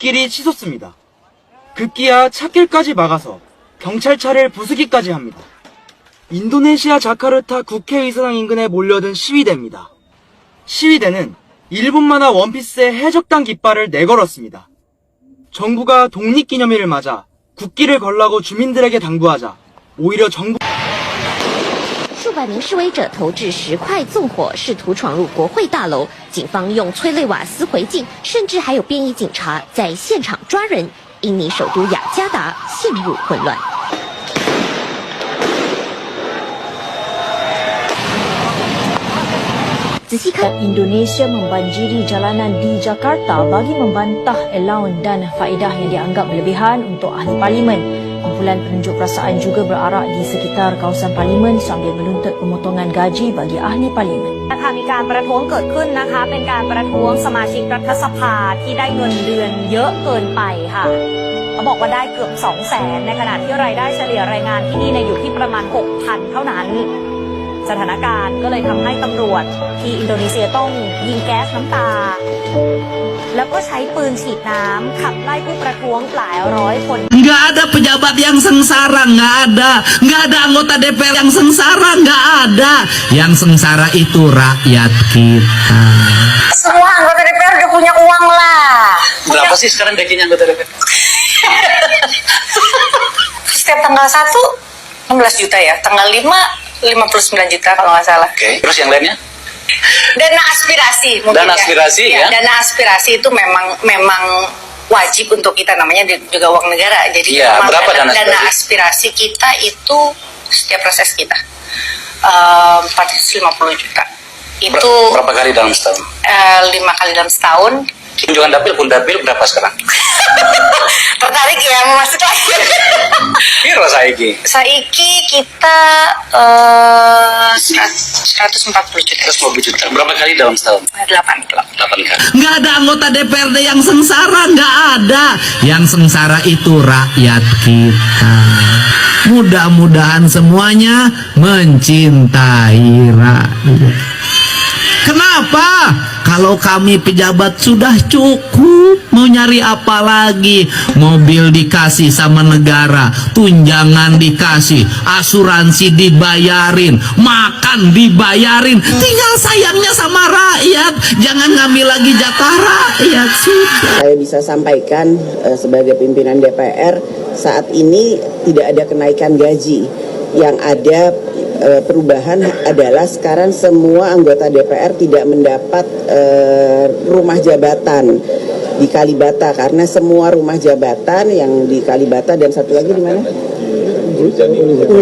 길이 치솟습니다. 급기야 찻길까지 막아서 경찰차를 부수기까지 합니다. 인도네시아 자카르타 국회의사당 인근에 몰려든 시위대입니다. 시위대는 일본만화 원피스의 해적단 깃발을 내걸었습니다. 정부가 독립기념일을 맞아 국기를 걸라고 주민들에게 당부하자 오히려 정부 数百名示威者投掷石块纵火，试图闯入国会大楼。警方用催泪瓦斯回敬，甚至还有便衣警察在现场抓人。印尼首都雅加达陷入混乱。仔细看 Indonesia membanjiri jalanan di Jakarta bagi membantah allowance dan faedah yang dianggap berlebihan untuk ahli parlimen. Kumpulan penunjuk perasaan juga berarak di sekitar kawasan parlimen sambil menuntut pemotongan gaji bagi ahli parlimen. มีการประท้วงเกิดขึ้นนะคะเป็นการประท้วงสมาชิกรัฐสภาที่ได้เงินเดือนเยอะเกินไปค่ะเขาบอกว่าได้เกือบ 200,000 ในขณะที่รายได้เฉลี่ยแรงงานที่นี่อยู่ที่ประมาณ 6,000 เท่านั้นสถานการณ์ก็เลยทำให้ตำรวจที่อินโดนีเซียต้องยิงแก๊สน้ำตาแล้วก็ใช้ปืนฉีดน้ำขับไล่ผู้ประท้วงหลายร้อยคน Nggak ada pejabat yang sengsara, nggak ada anggota DPR yang sengsara, nggak ada. Yang sengsara itu rakyat kita. Semua anggota DPR udah punya uang lah. Berapa sih sekarang gajinya anggota DPR? Setiap tanggal 1 16 juta ya, tanggal 5 59 juta kalau nggak salah. Oke. Terus yang lainnya? Dana aspirasi mungkin. Dana aspirasi ya? Dana aspirasi itu memang wajib untuk kita, namanya juga uang negara. Jadi ya, berapa dana aspirasi kita itu setiap proses kita 450 juta. Itu berapa kali dalam setahun? 5 kali dalam setahun. Kunjungan dapil pun dapil berapa sekarang? Tertarik ya mau masuk lagi? Kira saiki kita 140 juta. 150 juta. Berapa kali dalam setahun? 8 kali. Nggak ada anggota DPRD yang sengsara, nggak ada. Yang sengsara itu rakyat kita. Mudah-mudahan semuanya mencintai rakyat. Kenapa? Kalau kami pejabat sudah cukup, mau nyari apa lagi? Mobil dikasih sama negara, tunjangan dikasih, asuransi dibayarin, makan dibayarin. Tinggal sayangnya sama rakyat. Jangan ngambil lagi jatah rakyat. Sudah. Saya bisa sampaikan sebagai pimpinan DPR, saat ini tidak ada kenaikan gaji. Yang ada perubahan adalah sekarang semua anggota DPR tidak mendapat rumah jabatan di Kalibata, karena semua rumah jabatan yang di Kalibata dan satu lagi di mana?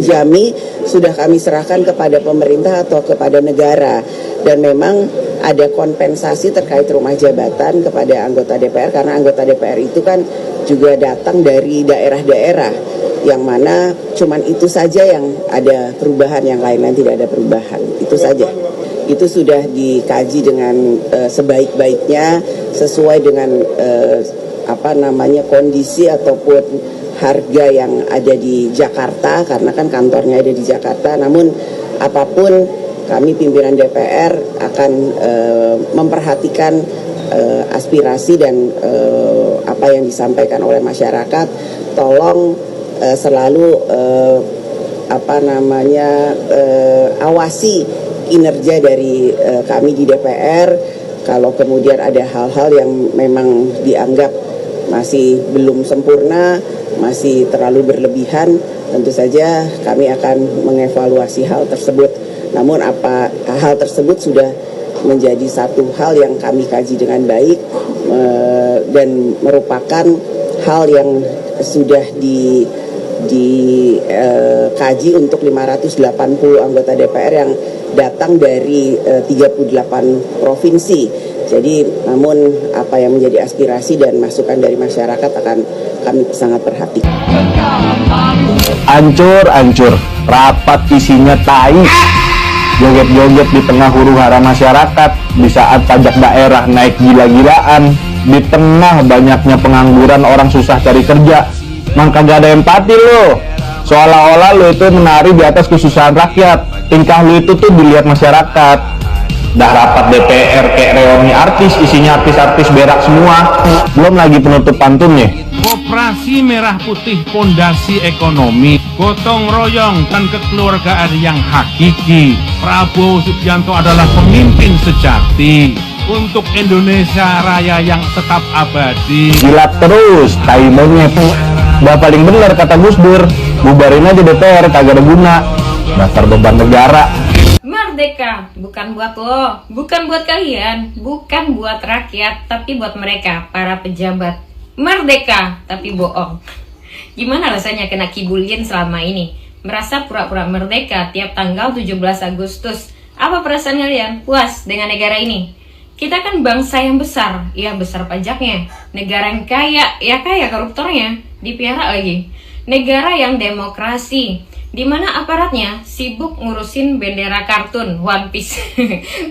Jami sudah kami serahkan kepada pemerintah atau kepada negara, dan memang ada kompensasi terkait rumah jabatan kepada anggota DPR, karena anggota DPR itu kan juga datang dari daerah-daerah yang mana cuman itu saja yang ada perubahan, yang lain-lain tidak ada perubahan. Itu saja. Itu sudah dikaji dengan sebaik-baiknya sesuai dengan kondisi ataupun harga yang ada di Jakarta, karena kan kantornya ada di Jakarta. Namun apapun, kami pimpinan DPR akan memperhatikan aspirasi dan apa yang disampaikan oleh masyarakat. Tolong selalu awasi kinerja dari kami di DPR. Kalau kemudian ada hal-hal yang memang dianggap masih belum sempurna, masih terlalu berlebihan, tentu saja kami akan mengevaluasi hal tersebut. Namun hal tersebut sudah menjadi satu hal yang kami kaji dengan baik dan merupakan hal yang sudah dikaji untuk 580 anggota DPR yang datang dari 38 provinsi. Jadi namun apa yang menjadi aspirasi dan masukan dari masyarakat akan kami sangat perhatikan. Ancur, rapat isinya tai, joget-joget di tengah huru-hara masyarakat, di saat pajak daerah naik gila-gilaan, di tengah banyaknya pengangguran, orang susah cari kerja. Maka gak ada empati lo, seolah-olah lo itu menari di atas kesusahan rakyat. Tingkah lo itu tuh dilihat masyarakat. Dah rapat DPR kayak reuni artis, isinya artis-artis berak semua. Belum lagi penutup pantunnya. Koperasi Merah Putih Pondasi Ekonomi, gotong royong dan kekeluargaan yang hakiki. Prabowo Subianto adalah pemimpin sejati untuk Indonesia Raya yang tetap abadi. Jilat terus, tai monyet. Udah paling bener kata Gus Dur, bubarin aja DPR, kagak ada guna. Dasar beban negara. Merdeka bukan buat lo, bukan buat kalian, bukan buat rakyat, tapi buat mereka, para pejabat. Merdeka, tapi bohong. Gimana rasanya kena kibulin selama ini? Merasa pura-pura merdeka tiap tanggal 17 Agustus. Apa perasaan kalian? Puas dengan negara ini? Kita kan bangsa yang besar, ya besar pajaknya. Negara yang kaya, ya kaya koruptornya. Dipihara lagi. Negara yang demokrasi, di mana aparatnya sibuk ngurusin bendera kartun One Piece.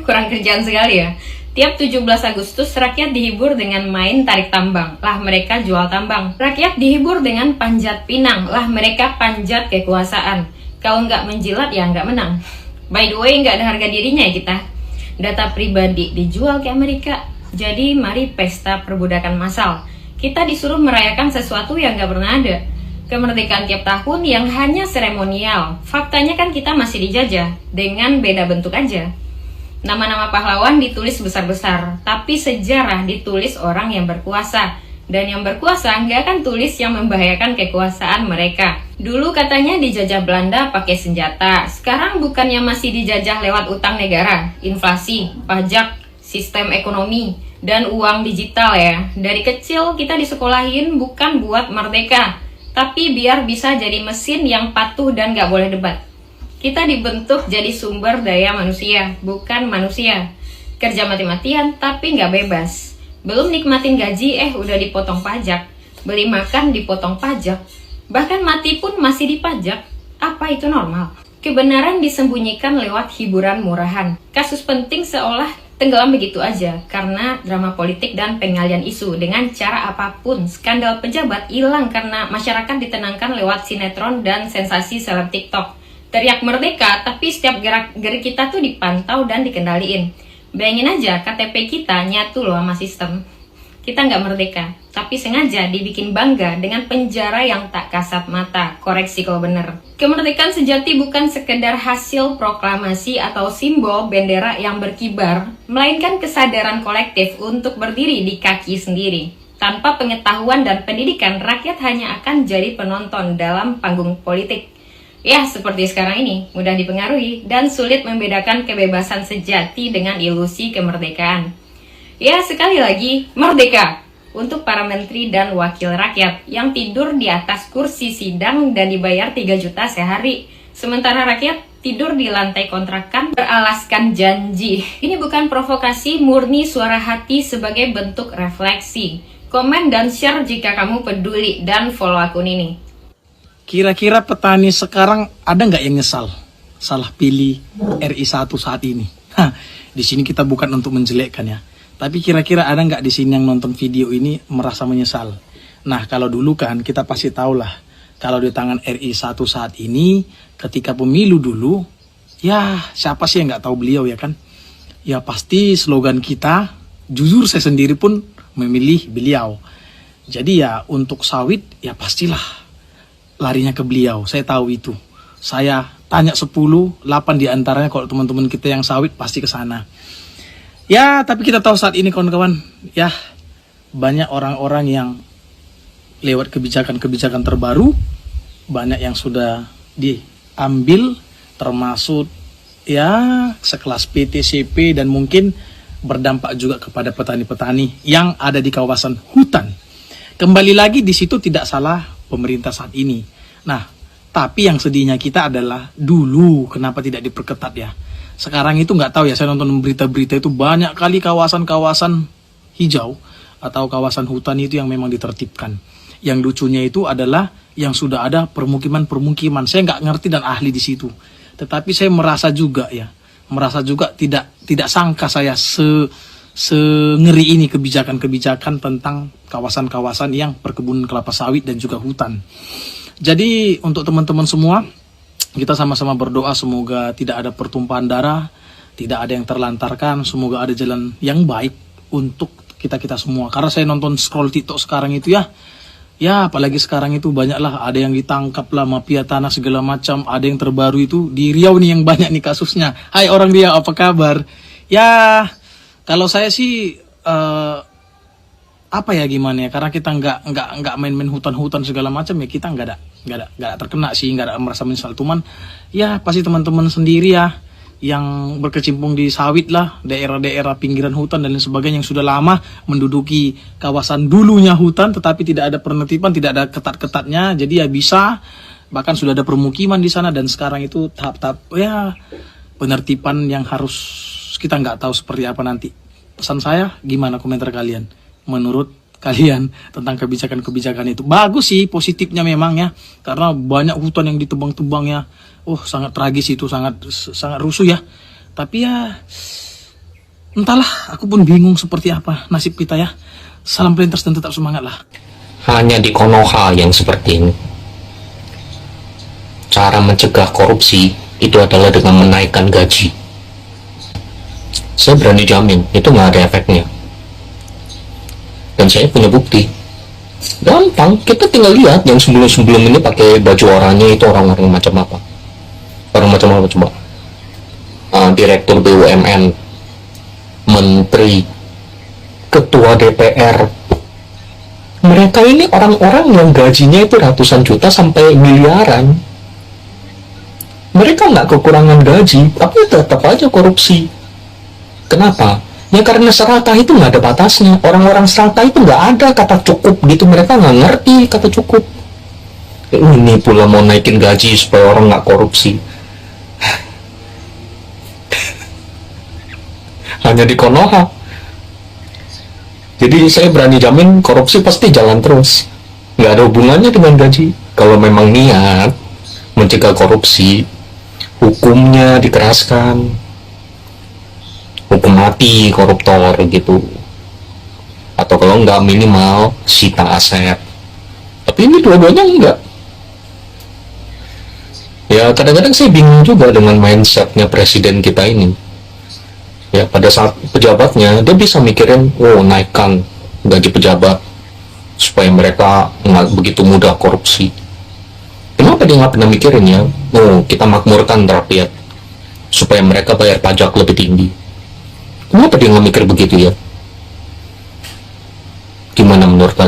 Kurang kerjaan sekali ya. Tiap 17 Agustus rakyat dihibur dengan main tarik tambang, lah mereka jual tambang. Rakyat dihibur dengan panjat pinang, lah mereka panjat kekuasaan. Kalau nggak menjilat ya nggak menang. By the way, nggak ada harga dirinya ya kita. Data pribadi dijual ke Amerika. Jadi mari pesta perbudakan massal. Kita disuruh merayakan sesuatu yang nggak pernah ada. Kemerdekaan tiap tahun yang hanya seremonial. Faktanya kan kita masih dijajah, dengan beda bentuk aja. Nama-nama pahlawan ditulis besar-besar, tapi sejarah ditulis orang yang berkuasa. Dan yang berkuasa nggak akan tulis yang membahayakan kekuasaan mereka. Dulu katanya dijajah Belanda pakai senjata, sekarang bukannya masih dijajah lewat utang negara, inflasi, pajak, sistem ekonomi, dan uang digital ya. Dari kecil kita disekolahin bukan buat merdeka, tapi biar bisa jadi mesin yang patuh dan gak boleh debat. Kita dibentuk jadi sumber daya manusia, bukan manusia. Kerja mati-matian tapi gak bebas. Belum nikmatin gaji udah dipotong pajak. Beli makan dipotong pajak. Bahkan mati pun masih dipajak. Apa itu normal? Kebenaran disembunyikan lewat hiburan murahan. Kasus penting seolah tenggelam begitu aja karena drama politik dan pengalian isu. Dengan cara apapun, skandal pejabat hilang karena masyarakat ditenangkan lewat sinetron dan sensasi seleb TikTok. Teriak merdeka, tapi setiap gerak-gerik kita tuh dipantau dan dikendaliin. Bayangin aja, KTP kita nyatu loh sama sistem. Kita nggak merdeka, tapi sengaja dibikin bangga dengan penjara yang tak kasat mata. Koreksi kalau bener. Kemerdekaan sejati bukan sekedar hasil proklamasi atau simbol bendera yang berkibar, melainkan kesadaran kolektif untuk berdiri di kaki sendiri. Tanpa pengetahuan dan pendidikan, rakyat hanya akan jadi penonton dalam panggung politik. Ya, seperti sekarang ini, mudah dipengaruhi dan sulit membedakan kebebasan sejati dengan ilusi kemerdekaan. Ya, sekali lagi, merdeka untuk para menteri dan wakil rakyat yang tidur di atas kursi sidang dan dibayar 3 juta sehari. Sementara rakyat tidur di lantai kontrakan beralaskan janji. Ini bukan provokasi, murni suara hati sebagai bentuk refleksi. Komen dan share jika kamu peduli dan follow akun ini. Kira-kira petani sekarang ada nggak yang nyesal salah pilih RI1 saat ini? Di sini kita bukan untuk menjelekkan ya. Tapi kira-kira ada nggak di sini yang nonton video ini merasa menyesal? Nah, kalau dulu kan kita pasti tahu lah. Kalau di tangan RI1 saat ini, ketika pemilu dulu, ya siapa sih yang nggak tahu beliau ya kan? Ya pasti slogan kita, jujur saya sendiri pun memilih beliau. Jadi ya untuk sawit ya pastilah larinya ke beliau, saya tahu itu. Saya tanya 10, 8 diantaranya kalau teman-teman kita yang sawit pasti ke sana. Ya, tapi kita tahu saat ini kawan-kawan, ya banyak orang-orang yang lewat kebijakan-kebijakan terbaru, banyak yang sudah diambil, termasuk ya sekelas PTCP dan mungkin berdampak juga kepada petani-petani yang ada di kawasan hutan. Kembali lagi di situ tidak salah pemerintah saat ini. Nah, tapi yang sedihnya kita adalah dulu kenapa tidak diperketat ya. Sekarang itu nggak tahu ya, saya nonton berita-berita itu banyak kali kawasan-kawasan hijau atau kawasan hutan itu yang memang ditertibkan. Yang lucunya itu adalah yang sudah ada permukiman-permukiman. Saya nggak ngerti dan ahli di situ. Tetapi saya merasa juga tidak sangka saya sengeri ini kebijakan-kebijakan tentang kawasan-kawasan yang perkebunan kelapa sawit dan juga hutan. Jadi untuk teman-teman semua, kita sama-sama berdoa semoga tidak ada pertumpahan darah, tidak ada yang terlantarkan. Semoga ada jalan yang baik untuk kita semua. Karena saya nonton scroll TikTok sekarang itu ya apalagi sekarang itu banyaklah, ada yang ditangkap lah, mafia tanah segala macam. Ada yang terbaru itu di Riau nih yang banyak nih kasusnya. Hai orang Riau, apa kabar? Ya kalau saya sih apa ya gimana ya, karena kita nggak main-main hutan-hutan segala macam ya, kita nggak ada terkena sih, nggak ada merasa menyesal. Cuman ya pasti teman-teman sendiri ya yang berkecimpung di sawit lah, daerah-daerah pinggiran hutan dan lain sebagainya, yang sudah lama menduduki kawasan dulunya hutan tetapi tidak ada penertiban, tidak ada ketat-ketatnya, jadi ya bisa, bahkan sudah ada permukiman di sana, dan sekarang itu tahap-tahap ya penertiban yang harus kita nggak tahu seperti apa nanti. Pesan saya, gimana komentar kalian? Menurut kalian tentang kebijakan-kebijakan itu? Bagus sih, positifnya memang ya, karena banyak hutan yang ditebang-tebang ya. Sangat tragis itu, sangat rusuh ya. Tapi ya entahlah, aku pun bingung seperti apa nasib kita ya. Salam pelintas dan tetap semangat lah. Hanya di Konoha yang seperti ini. Cara mencegah korupsi itu adalah dengan menaikkan gaji. Saya berani jamin itu nggak ada efeknya. Dan saya punya bukti. Gampang, kita tinggal lihat yang sebelum-sebelum ini pakai baju oranye itu orang-orang macam apa. Orang macam apa coba? Direktur BUMN, menteri, ketua DPR. Mereka ini orang-orang yang gajinya itu ratusan juta sampai miliaran. Mereka nggak kekurangan gaji, tapi tetap aja korupsi. Kenapa? Ya karena serakah itu nggak ada batasnya. Orang-orang serakah itu nggak ada kata cukup gitu. Mereka nggak ngerti kata cukup. Ini pula mau naikin gaji supaya orang nggak korupsi. Hanya di Konoha. Jadi saya berani jamin korupsi pasti jalan terus. Nggak ada hubungannya dengan gaji. Kalau memang niat mencegah korupsi, hukumnya dikeraskan. Hukum mati koruptor gitu. Atau kalau nggak minimal sita aset. Tapi ini dua-duanya enggak. Ya kadang-kadang saya bingung juga dengan mindsetnya presiden kita ini. Ya pada saat pejabatnya dia bisa mikirin, naikkan gaji pejabat supaya mereka nggak begitu mudah korupsi. Kenapa dia nggak pernah mikirin ya, kita makmurkan rakyat supaya mereka bayar pajak lebih tinggi. Kenapa dia nggak mikir begitu ya? Gimana menurut kalian?